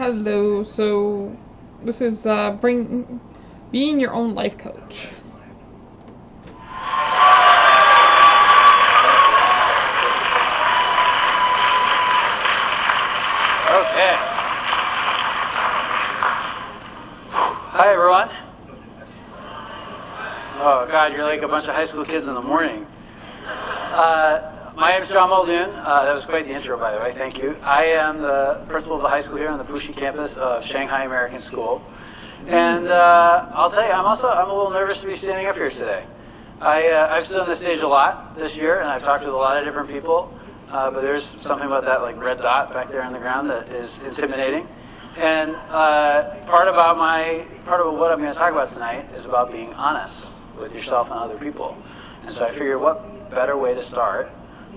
Hello, so this is being your own life coach. Okay. Hi everyone. Oh God, you're like a bunch of high school kids in the morning. My name is John Muldoon. That was quite the intro, by the way. Thank you. I am the principal of the high school here on the Puxi campus of Shanghai American School. And I'll tell you, I'm a little nervous to be standing up here today. I've stood on the stage a lot this year, and I've talked with a lot of different people. But there's something about that like red dot back there on the ground that is intimidating. And part of what I'm going to talk about tonight is about being honest with yourself and other people. And so I figured, what better way to start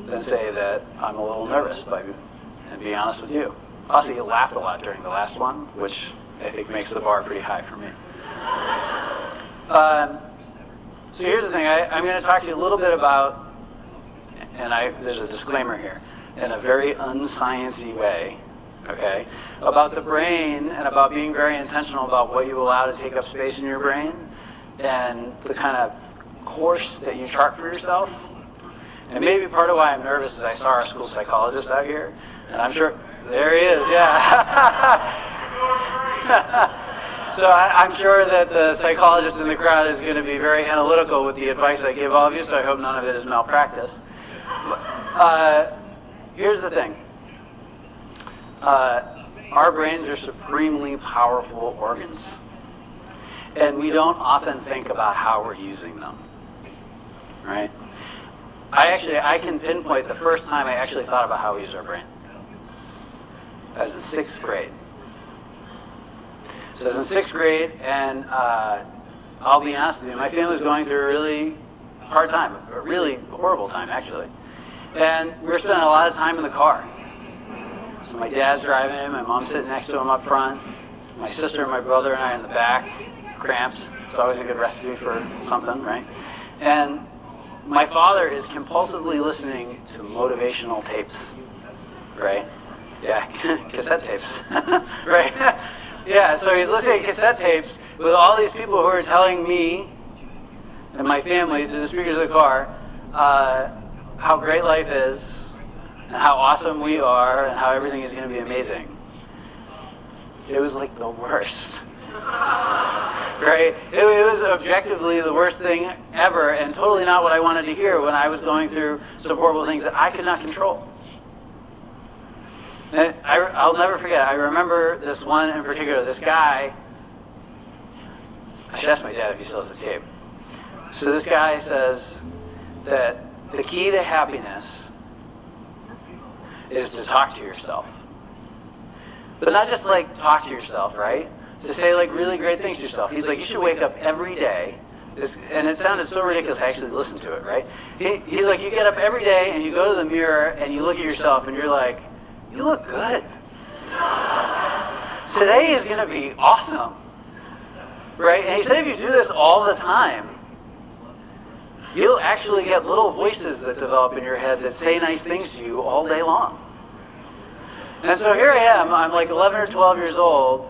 than say that I'm a little nervous and be honest with you. Also, you laughed a lot during the last one, which I think makes the bar pretty high for me. So here's the thing. I'm going to talk to you a little bit about, and there's a disclaimer here, in a very unscience-y way, okay, about the brain and about being very intentional about what you allow to take up space in your brain and the kind of course that you chart for yourself. And maybe part of why I'm nervous is I saw our school psychologist out here, and I'm sure, there he is, yeah. So I'm sure that the psychologist in the crowd is going to be very analytical with the advice I give all of you, so I hope none of it is malpractice. Here's the thing. Our brains are supremely powerful organs, and we don't often think about how we're using them, right? I can pinpoint the first time I actually thought about how we use our brain. I was in 6th grade. So I was in 6th grade, and I'll be honest with you, my family was going through a really hard time, a really horrible time, actually. And we were spending a lot of time in the car. So my dad's driving, my mom's sitting next to him up front, my sister and my brother and I in the back, cramps. It's always a good recipe for something, right? And my father is compulsively listening to motivational tapes, right? Yeah, cassette tapes, right? Yeah, so he's listening to cassette tapes with all these people who are telling me and my family through the speakers of the car how great life is and how awesome we are and how everything is going to be amazing. It was like the worst. Right? It was objectively the worst thing ever and totally not what I wanted to hear when I was going through some horrible things that I could not control. And I'll never forget, I remember this one in particular, this guy, I should ask my dad if he still has the tape. So this guy says that the key to happiness is to talk to yourself. But not just like talk to yourself, right? To say like really great things to yourself. He's like, you should wake up every day. And it sounded so ridiculous I actually listened to it, right? He's like, you get up every day and you go to the mirror and you look at yourself and you're like, you look good. Today is going to be awesome. Right? And he said if you do this all the time, you'll actually get little voices that develop in your head that say nice things to you all day long. And so here I am, I'm like 11 or 12 years old,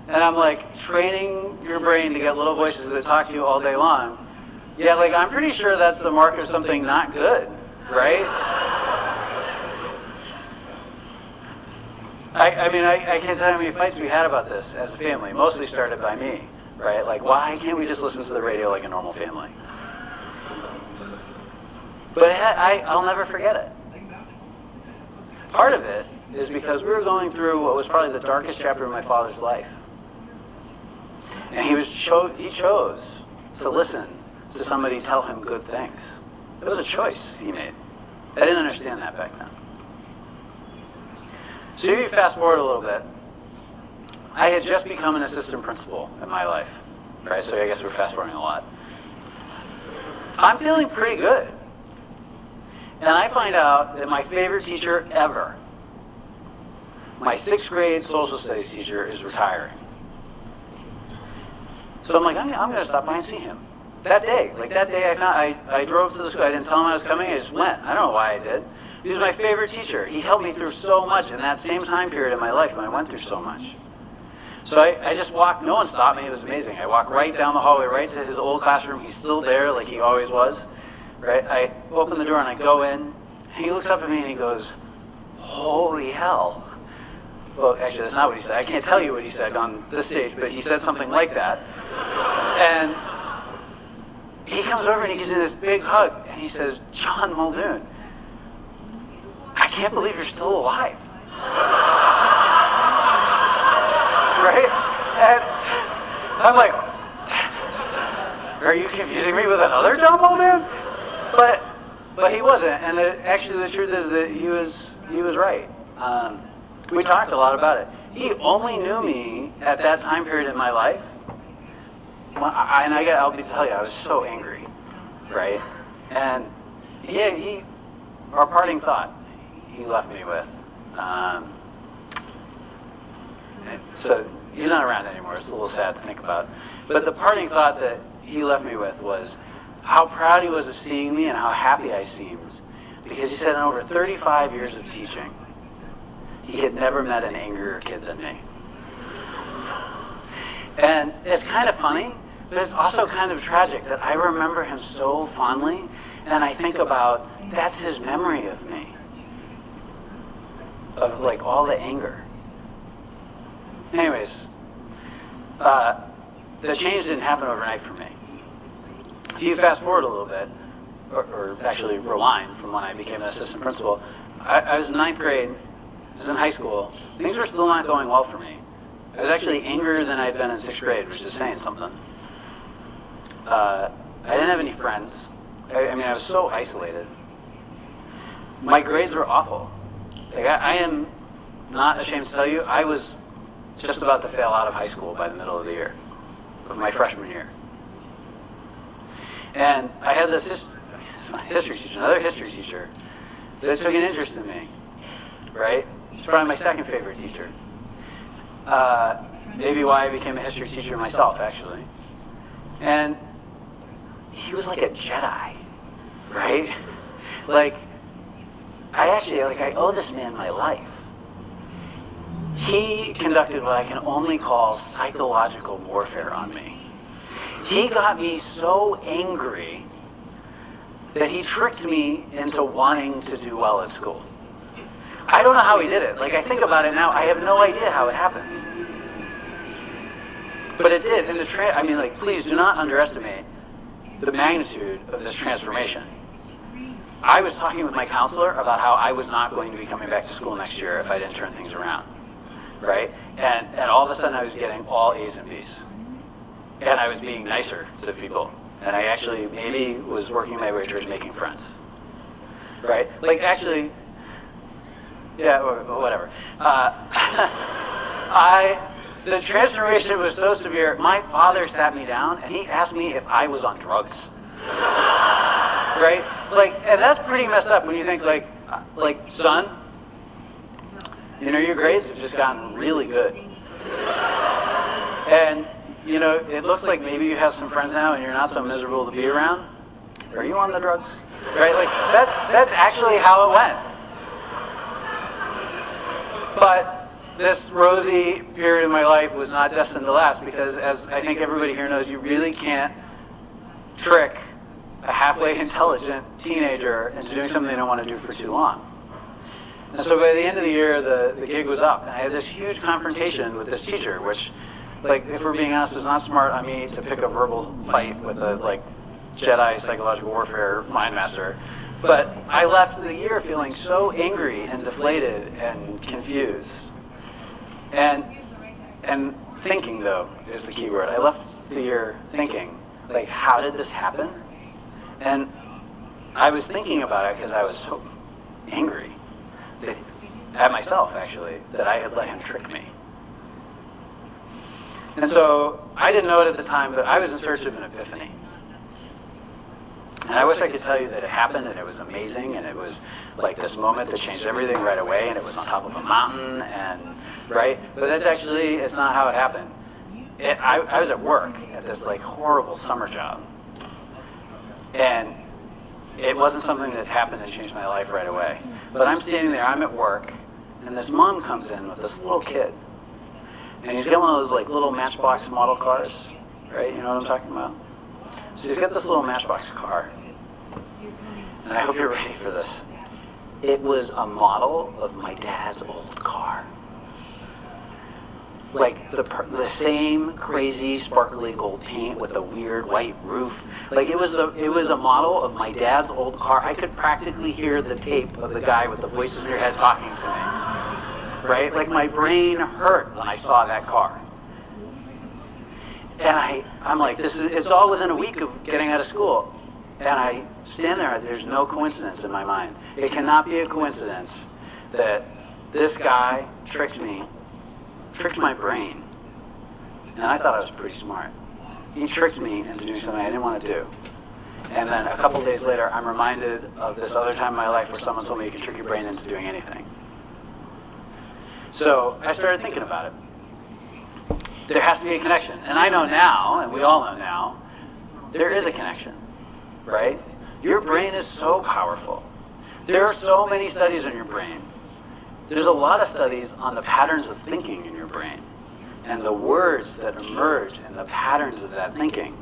and I'm like training your brain to get little voices that talk to you all day long. Yeah, like I'm pretty sure that's the mark of something not good, right? I mean, I can't tell you how many fights we had about this as a family, mostly started by me, right? Like, why can't we just listen to the radio like a normal family? But I'll never forget it. Part of it is because we were going through what was probably the darkest chapter of my father's life. And he chose to listen to somebody tell him good things. It was a choice he made. I didn't understand that back then. So if you fast forward a little bit, I had just become an assistant principal in my life. Right, so I guess we're fast forwarding a lot. I'm feeling pretty good. And I find out that my favorite teacher ever, my 6th grade social studies teacher, is retiring. So I'm like, I'm going to stop by and see him. That day I drove to the school. I didn't tell him I was coming. I just went. I don't know why I did. He was my favorite teacher. He helped me through so much in that same time period in my life when I went through so much. So I just walked, no one stopped me, it was amazing. I walked right down the hallway, right to his old classroom. He's still there like he always was, right? I open the door and I go in, and he looks up at me and he goes, "Holy hell." Well, actually, that's not what he said. I can't tell you what he said on this stage, but he said something like that. And he comes over and he gives me this big hug, and he says, "John Muldoon, I can't believe you're still alive." Right? And I'm like, "Are you confusing me with another John Muldoon?" But he wasn't. And actually, the truth is that he was right. We talked a lot about it. He only knew me at that time period in my life. I'll tell you, I was so angry, right? And our parting thought, he left me with. So he's not around anymore. It's a little sad to think about. But the parting thought that he left me with was how proud he was of seeing me and how happy I seemed. Because he said in over 35 years of teaching, he had never met an angrier kid than me. And it's kind of funny, but it's also kind of tragic that I remember him so fondly, and I think about, that's his memory of me. Of like all the anger. Anyways, the change didn't happen overnight for me. If you fast forward a little bit, or actually rewind from when I became an assistant principal, I was in 9th grade, I was in high school. Things were still not going well for me. I was actually angrier than I'd been in 6th grade, which is saying something. I didn't have any friends. I was so isolated. My grades were awful. Like, I am not ashamed to tell you, I was just about to fail out of high school by the middle of the year, of my freshman year. And I had this history teacher, another history teacher, that took an interest in me, right? She's probably my second favorite teacher. Maybe why I became a history teacher myself, actually. And he was like a Jedi, right? Like, I owe this man my life. He conducted what I can only call psychological warfare on me. He got me so angry that he tricked me into wanting to do well at school. I don't know how he did it. Like, I think about it now, I have no idea how it happened. But it did. And please do not underestimate the magnitude of this transformation. I was talking with my counselor about how I was not going to be coming back to school next year if I didn't turn things around, right? And all of a sudden I was getting all A's and B's. And I was being nicer to people. And I actually maybe was working my way towards making friends, right? Like, actually, yeah, whatever. The transformation was so severe, my father sat me down and he asked me if I was on drugs. Right? Like, and that's pretty messed up when you think like, son, your grades have just gotten really good. And, it looks like maybe you have some friends now and you're not so miserable to be around. Are you on the drugs? Right? Like, that's actually how it went. But this rosy period of my life was not destined to last because, as I think everybody here knows, you really can't trick a halfway intelligent teenager into doing something they don't want to do for too long. And so by the end of the year, the gig was up. And I had this huge confrontation with this teacher, which, if we're being honest, was not smart on me to pick a verbal fight with a, Jedi psychological warfare mind master. But I left the year feeling so angry and deflated and confused. And thinking, though, is the key word. I left the year thinking, how did this happen? And I was thinking about it because I was so angry at myself, actually, that I had let him trick me. And so I didn't know it at the time, but I was in search of an epiphany. And I wish I could tell you that it happened and it was amazing and it was like this moment that changed everything right away and it was on top of a mountain and, right? But it's not how it happened. I was at work at this horrible summer job. And it wasn't something that happened and changed my life right away. But I'm standing there, I'm at work, and this mom comes in with this little kid. And he's got one of those like little Matchbox model cars, right? You know what I'm talking about? So he's got this little Matchbox car. And I hope you're ready for this. It was a model of my dad's old car. Like the same crazy sparkly gold paint with the weird white roof. Like it was a model of my dad's old car. I could practically hear the tape of the guy with the voices in your head talking to me. Right? Like my brain hurt when I saw that car. And I'm like, it's all within a week of getting out of school. And I stand there, there's no coincidence in my mind. It cannot be a coincidence that this guy tricked my brain. And I thought I was pretty smart. He tricked me into doing something I didn't want to do. And then a couple days later, I'm reminded of this other time in my life where someone told me you can trick your brain into doing anything. So I started thinking about it. There has to be a connection. And I know now, and we all know now, there is a connection, right? Your brain is so powerful. There are so many studies on your brain. There's a lot of studies on the patterns of thinking in your brain and the words that emerge in the patterns of that thinking.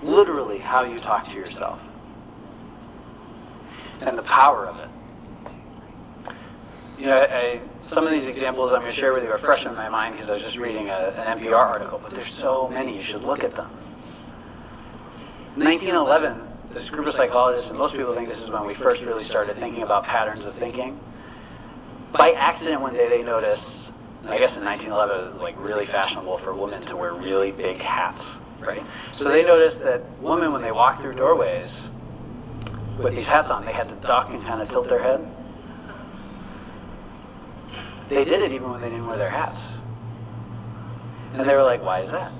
Literally how you talk to yourself. And the power of it. You know, some of these examples I'm going to share with you are fresh in my mind because I was just reading an NPR article, but there's so many, you should look at them. 1911, this group of psychologists, and most people think this is when we first really started thinking about patterns of thinking. By accident one day they noticed, and I guess in 1911 it was like really fashionable for women to wear really big hats, right? So they noticed that women, when they walked through doorways with these hats on, they had to duck and kind of tilt their head. They did it even when they didn't wear their hats. And they were like, why is that?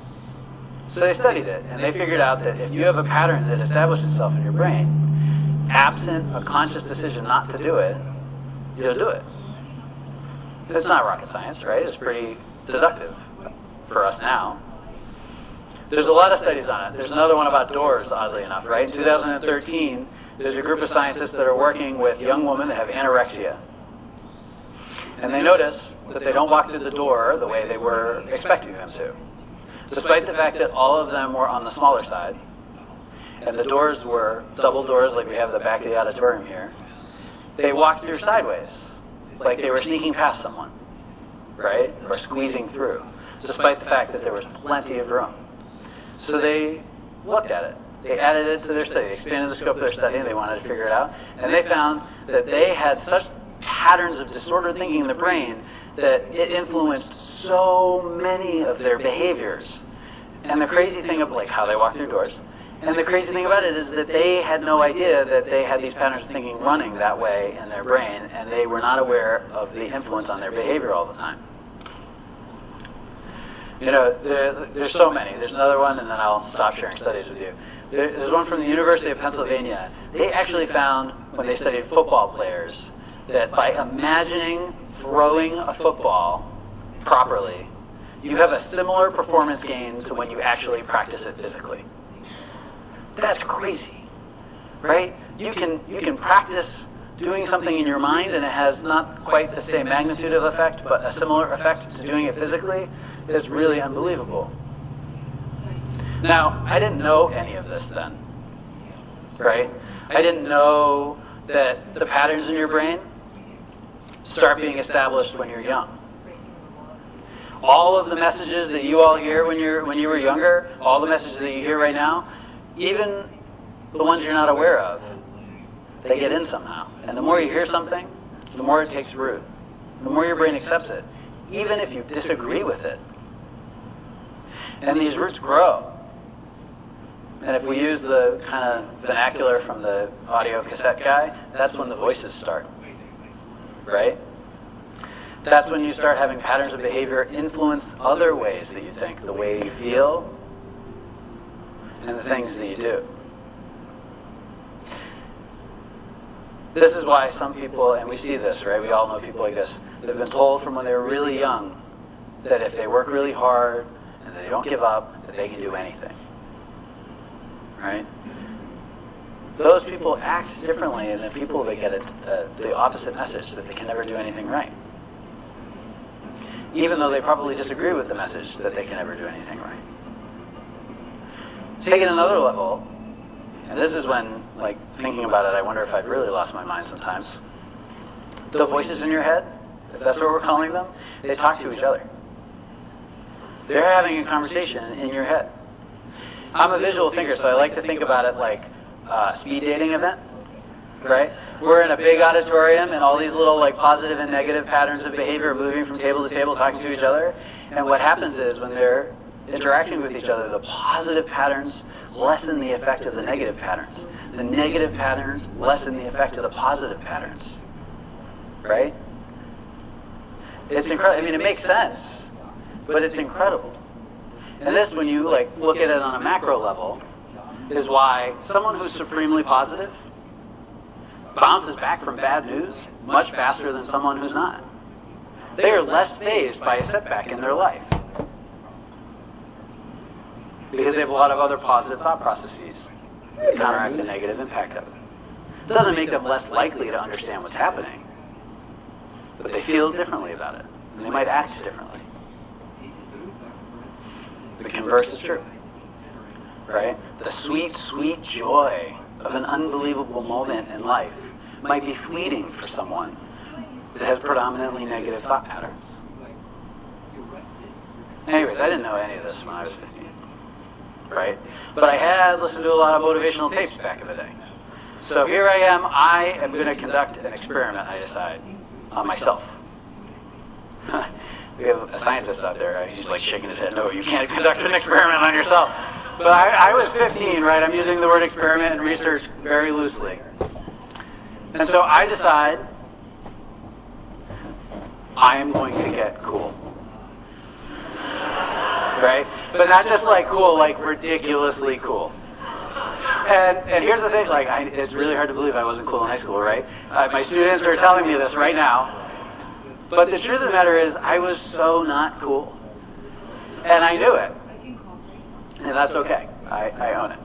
So they studied it, and they figured out that if you have a pattern that established itself in your brain, absent a conscious decision not to do it, you'll do it. It's not rocket science, right? It's pretty deductive for us now. There's a lot of studies on it. There's another one about doors, oddly enough, right? In 2013, there's a group of scientists that are working with young women that have anorexia. And they notice that they don't walk through the door the way they were expecting them to. Despite the fact that all of them were on the smaller side, and the doors were double doors like we have at the back of the auditorium here, they walked through sideways, like they were sneaking past someone, right? Or squeezing through, despite the fact that there was plenty of room. So they looked at it. They added it to their study. They expanded the scope of their study, and they wanted to figure it out. And they found that they had such patterns of disordered thinking in the brain that it influenced so many of their behaviors. And the crazy thing of like how they walk through doors, and the crazy thing about it is that they had no idea that they had these patterns of thinking running that way in their brain, and they were not aware of the influence on their behavior all the time. You know, there's so many. There's another one, and then I'll stop sharing studies with you. There's one from the University of Pennsylvania. They actually found, when they studied football players, that by imagining throwing a football properly, you have a similar performance gain to when you actually practice it physically. That's crazy, right? You can practice doing something in your mind and it has not quite the same magnitude of effect, but a similar effect to doing it physically is really unbelievable. Now, I didn't know any of this then, right? I didn't know that the patterns in your brain start being established when you're young. All of the messages that you all hear when you were younger, all the messages that you hear right now, even the ones you're not aware of, they get in somehow. And the more you hear something, the more it takes root. The more your brain accepts it, even if you disagree with it. And these roots grow. And if we use the kind of vernacular from the audio cassette guy, that's when the voices start. Right? That's when you start having patterns of behavior influence other ways that you think, the way you feel, and the things that you do. This is why some people, and we see this, right? We all know people like this, that have been told from when they were really young that if they work really hard and they don't give up, that they can do anything. Right? Those people act differently than the people that get the opposite message, that they can never do anything right. even though they probably disagree with the message that they can never do anything right. Take it another level, and this is when, like, thinking about it, I wonder if I've really lost my mind sometimes. The voices in your head, if that's what we're calling them, they talk to each other. They're having a conversation in your head. I'm a visual thinker, so I like to think about it like a speed dating event, right? We're in a big auditorium, and all these little, like, positive and negative patterns of behavior are moving from table to table, talking to each other. And what happens is, when they're interacting with each other, the positive patterns lessen the effect of the negative patterns. The negative patterns lessen the effect of the positive patterns, right? It's incredible. I mean, it makes sense, but it's incredible. And this, when you, like, look at it on a macro level, is why someone who's supremely positive bounces back from bad news much faster than someone who's not. They are less fazed by a setback in their life because they have a lot of other positive thought processes that counteract the negative impact of it. It doesn't make them less likely to understand what's happening, but they feel differently about it, and they might act differently. The converse is true, right? The sweet, sweet joy of an unbelievable moment in life might be fleeting for someone that has predominantly negative thought patterns. Anyways, I didn't know any of this when I was 15, right? But I had listened to a lot of motivational tapes back in the day. So here I am going to conduct an experiment, I decide, on myself. We have a scientist out there, he's like shaking his head, no, you can't conduct an experiment on yourself. But I was 15, right? I'm using the word experiment and research very loosely. And so I decide I am going to get cool. Right? But not just like cool, like ridiculously cool. And here's the thing, like, it's really hard to believe I wasn't cool in high school, right? My students are telling me this right now. But the truth of the matter is, I was so not cool. And I knew it. And that's okay. I own it.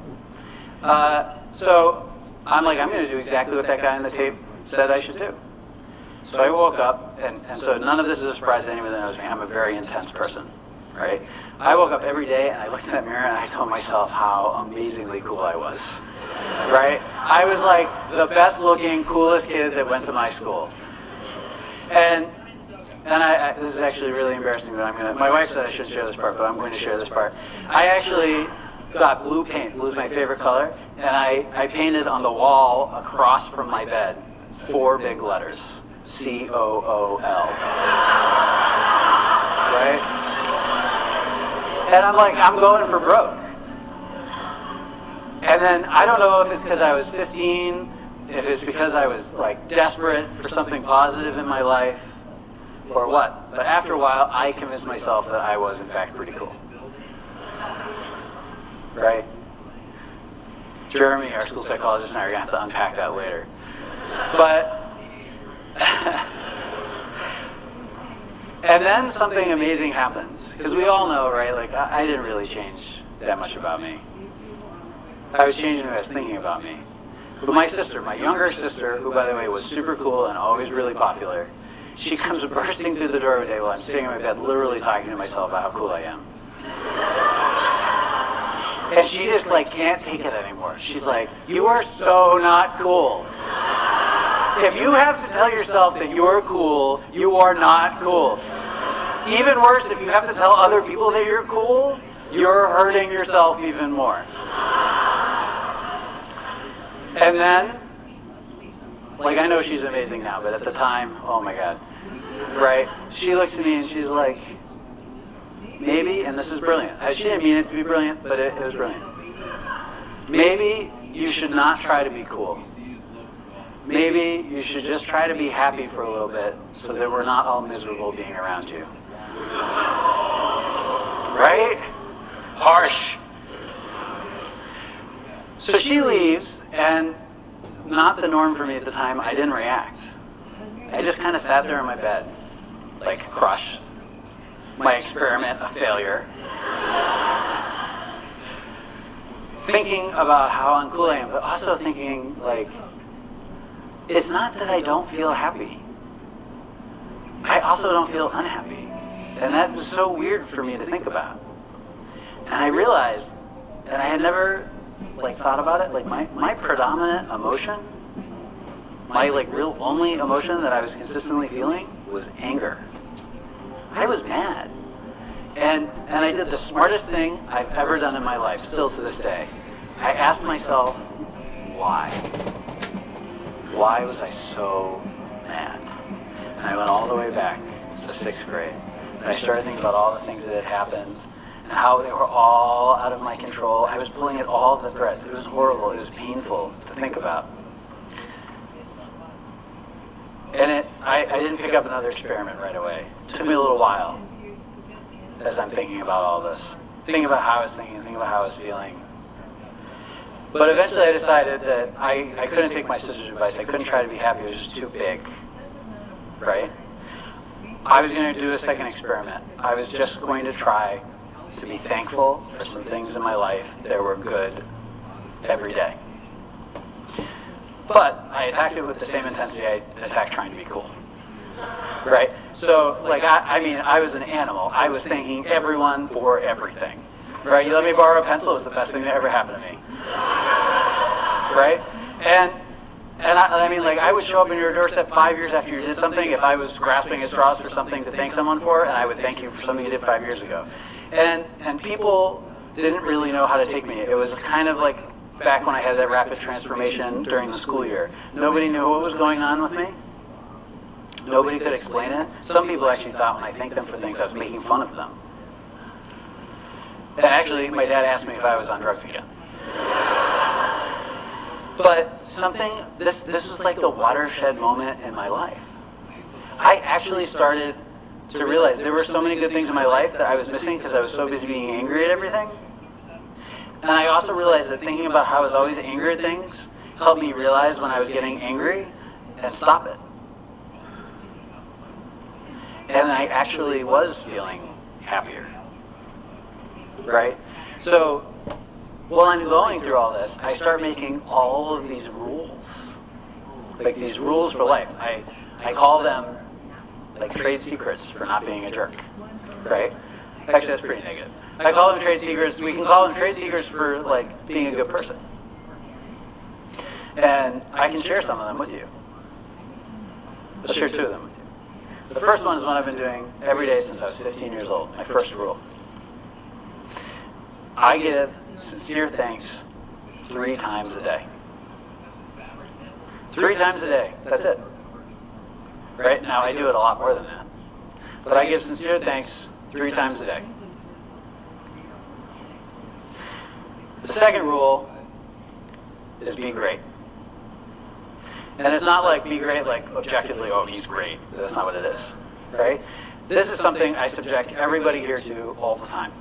So I'm like, I'm going to do exactly what that guy on the tape said I should do. So I woke up, and so none of this is a surprise to anyone that knows me. I'm a very intense person, right? I woke up every day, and I looked in that mirror, and I told myself how amazingly cool I was, right? I was like the best-looking, coolest kid that went to my school. And this is actually really embarrassing, but my wife said I shouldn't share this part, but I'm going to share this part. I actually got blue paint. Blue is my favorite color. And I painted on the wall across from my bed 4 big letters. COOL. Right? And I'm like, I'm going for broke. And then I don't know if it's because I was 15, if it's because I was, like, desperate for something positive in my life, or what. But after a while, I convinced myself that I was, in fact, pretty cool. Right? Jeremy, our school psychologist, and I are going to have to unpack that later. But, and then something amazing happens. Because we all know, right, like, I didn't really change that much about me. I was changing what I was thinking about me. But my sister, my younger sister, who, by the way, was super cool and always really popular, she comes bursting through the door one day while I'm sitting in my bed, literally talking to myself about how cool I am. And she just, like, can't take it anymore. She's like, you are so not cool. If you have to tell yourself that you're cool, you are not cool. Even worse, if you have to tell other people that you're cool, you're hurting yourself even more. And then, like, I know she's amazing now, but at the time, oh my God, right? She looks at me and she's like, maybe, and this is brilliant. She didn't mean it to be brilliant, but it was brilliant. Maybe you should not try to be cool. Maybe you should just try to be happy for a little bit so that we're not all miserable being around you. Right? Harsh. So she leaves, and not the norm for me at the time, I didn't react. I just kind of sat there in my bed, like crushed. My experiment a failure. Thinking about how uncool I am, but also thinking, like, it's not that I don't feel happy. I also don't feel unhappy. And that was so weird for me to think about. And I realized, and I had never like thought about it, like my predominant emotion, my like real only emotion that I was consistently feeling was anger. I was mad. And I did the smartest thing I've ever done in my life, still to this day. I asked myself, why? Why was I so mad? And I went all the way back to 6th grade. And I started thinking about all the things that had happened and how they were all out of my control. I was pulling at all the threads. It was horrible. It was painful to think about. And I didn't pick up another experiment right away. It took me a little while as I'm thinking about all this. Thinking about how I was thinking, thinking about how I was feeling. But eventually I decided that I couldn't take my sister's advice. I couldn't try to be happy. It was just too big. Right? I was going to do a second experiment. I was just going to try to be thankful for some things in my life that were good every day. But I attacked it with the same intensity I attacked trying to be cool. Right? So, like, I was an animal. I was thanking everyone for everything. Right? You let me borrow a pencil, it was the best thing that ever happened to me. Right? And I mean, like, I would show up on your doorstep 5 years after you did something if I was grasping at straws for something to thank someone for, and I would thank you for something you did 5 years ago. And people didn't really know how to take me. It was kind of like back when I had that rapid transformation during the school year. Nobody knew what was going on with me. Nobody could explain it. Some people actually thought when I thanked them for things, I was making fun of them. And actually, my dad asked me if I was on drugs again. But this was like the watershed moment in my life. I actually started to realize there were so many good things in my life that I was missing because I was so busy being angry at everything. And I also realized that thinking about how I was always angry at things helped me realize when I was getting angry and stop it. And I actually was feeling happier. Right? So, while I'm going through all this, I start making all of these rules. Like these rules for life. I call them like trade secrets for not being a jerk. Right? Actually, that's pretty negative. I call them trade secrets. We can call them trade secrets for like being a good person. And I can share some of them with you. I'll share 2 of them with you. The first one is one I've been doing every day since I was 15 years old. My first rule. I give sincere thanks 3 times a day. 3 times a day. That's it. Right? Now, I do it a lot more than that. But I give sincere thanks 3 times a day. The second rule is be great. And it's not like be great like objectively, oh, he's great. That's not what it is. Right? This is something I subject everybody here to all the time.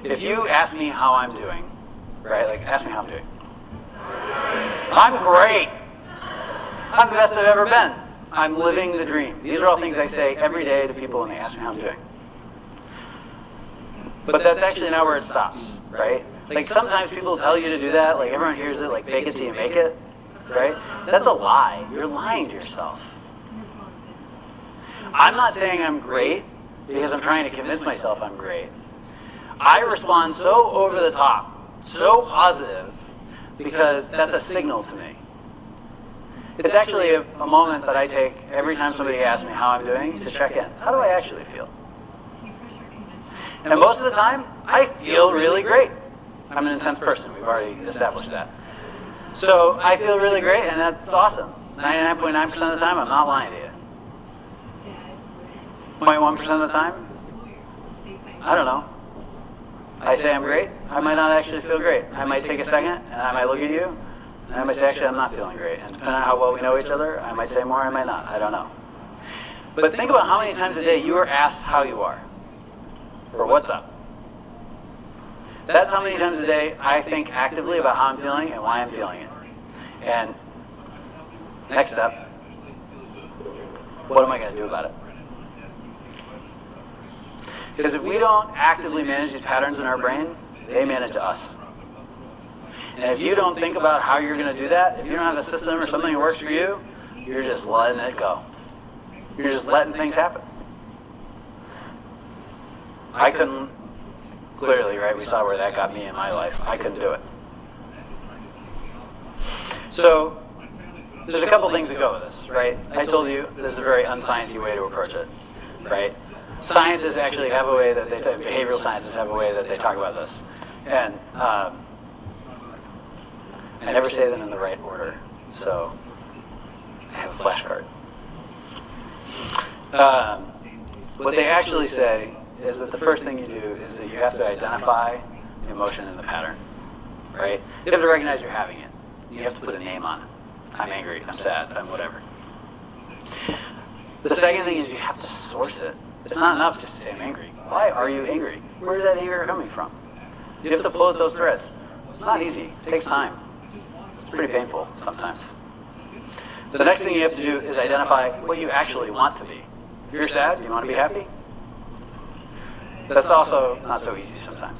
If you ask me how I'm doing, right, like ask me how I'm doing. I'm great. I'm the best I've ever been. I'm living the dream. These are all things I say every day to people when they ask me how I'm doing. But that's actually not where it stops, right? Like sometimes people tell you to do that, like everyone hears it, like fake it till you make it, right? That's a lie. You're lying to yourself. I'm not saying I'm great because I'm trying to convince myself I'm great. I respond so over the top, so positive, because that's a signal to me. It's actually a moment that I take every time somebody asks me how I'm doing to check in. How do I actually feel? And most of the time, I feel really great. I'm an intense person. We've already established that. So I feel really great, and that's awesome. 99.9% of the time, I'm not lying to you. 0.1% of the time, I don't know. I say I'm great, I might not actually feel great. I might take a second, and I might look at you, and I might say, actually, I'm not feeling great. And depending on how well we know each other, I might say more, I might not. I don't know. But think about how many times a day you are asked how you are, or what's up. That's how many times a day I think actively about how I'm feeling and why I'm feeling it. And next step, what am I going to do about it? Because if we don't actively manage these patterns in our brain, they manage us. And if you don't think about how you're going to do that, if you don't have a system or something that works for you, you're just letting it go. You're just letting things happen. I couldn't, clearly, right, we saw where that got me in my life. I couldn't do it. So, there's a couple things that go with this, right? I told you this is a very unsciencey way to approach it, right? Scientists actually have a way that they, behavioral scientists have a way that they talk about this. And I never say them in the right order, so I have a flashcard. What they actually say is that the first thing you do is that you have to identify the emotion in the pattern, right? You have to recognize you're having it. You have to put a name on it. I'm angry, I'm sad, I'm whatever. The second thing is you have to source it. It's not enough just to say I'm angry. Why are you angry? Where's that anger coming from? You have to pull at those threads. It's not easy. It takes time. It's pretty painful sometimes. The next thing you have to do is identify what you actually want to be. If you're sad, do you want to be happy? That's also not so easy sometimes.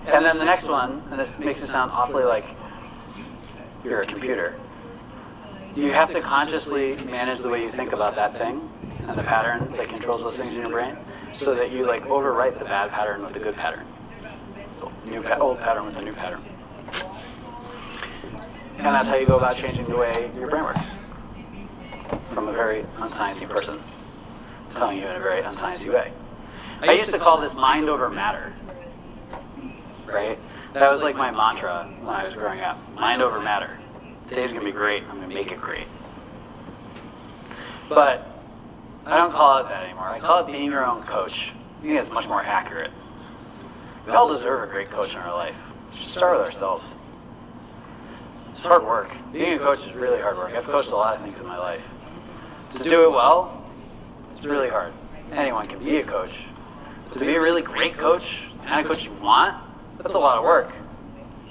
And then the next one, and this makes it sound awfully like you're a computer, you have to consciously manage the way you think about that thing and the pattern that controls those things in your brain so that you like overwrite the bad pattern with the good pattern. The old pattern with the new pattern. And that's how you go about changing the way your brain works. From a very unsciencey person telling you in a very unsciencey way. I used to call this mind over matter. Right? That was like my mantra when I was growing up. Mind over matter. Today's going to be great. I'm going to make it great. But I don't call it that anymore. I call it being your own coach. I think it's much more accurate. We all deserve a great coach in our life. We should start with ourselves. It's hard work. Being a coach is really hard work. I've coached a lot of things in my life. To do it well, it's really hard. Anyone can be a coach. But to be a really great coach, the kind of coach you want, that's a lot of work.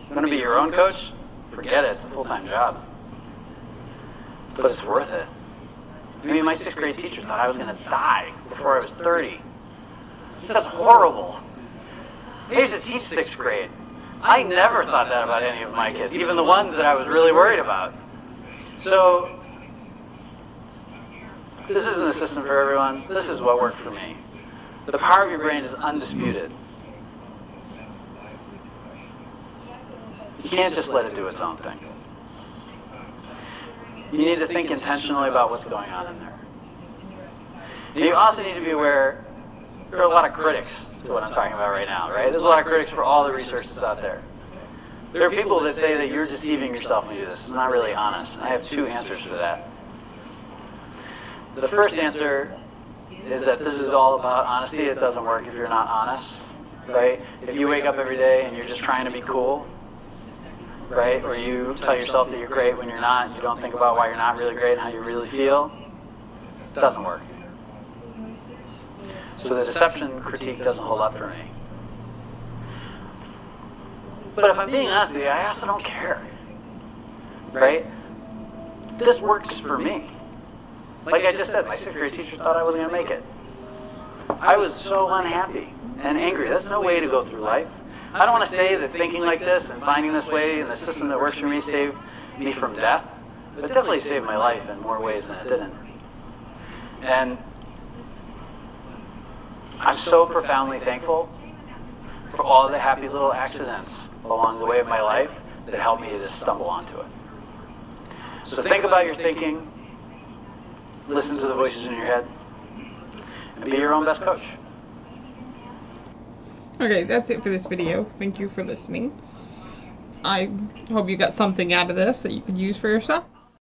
You want to be your own coach? Forget it. It's a full-time job. But it's worth it. I mean, my 6th grade teacher thought I was going to die before I was 30. That's horrible. I used to teach 6th grade. I never thought that about any of my kids, even the ones that I was really worried about. So, this isn't a system for everyone. This is what worked for me. The power of your brain is undisputed. You can't just let it do its own thing. You need to think intentionally about what's going on in there. And you also need to be aware there are a lot of critics to what I'm talking about right now, right? There's a lot of critics for all the research that's out there. There are people that say that you're deceiving yourself when you do this. It's not really honest. I have 2 answers for that. The first answer is that this is all about honesty. It doesn't work if you're not honest, right? If you wake up every day and you're just trying to be cool, right? Or you tell yourself that you're great when you're not, you don't think about why you're not really great and how you really feel, it doesn't work. So the deception critique doesn't hold up for me. But if I'm being honest with you, I also don't care, right? This works for me. Like I just said, my 6th grade teacher thought I wasn't going to make it. I was so unhappy and angry. That's no way to go through life. I don't want to say that thinking like this and finding this way and the system that works for me saved me from death, but it definitely saved my life in more ways than it didn't. And I'm so profoundly thankful for all the happy little accidents along the way of my life that helped me to just stumble onto it. So think about your thinking, listen to the voices in your head, and be your own best coach. Okay, that's it for this video. Thank you for listening. I hope you got something out of this that you can use for yourself.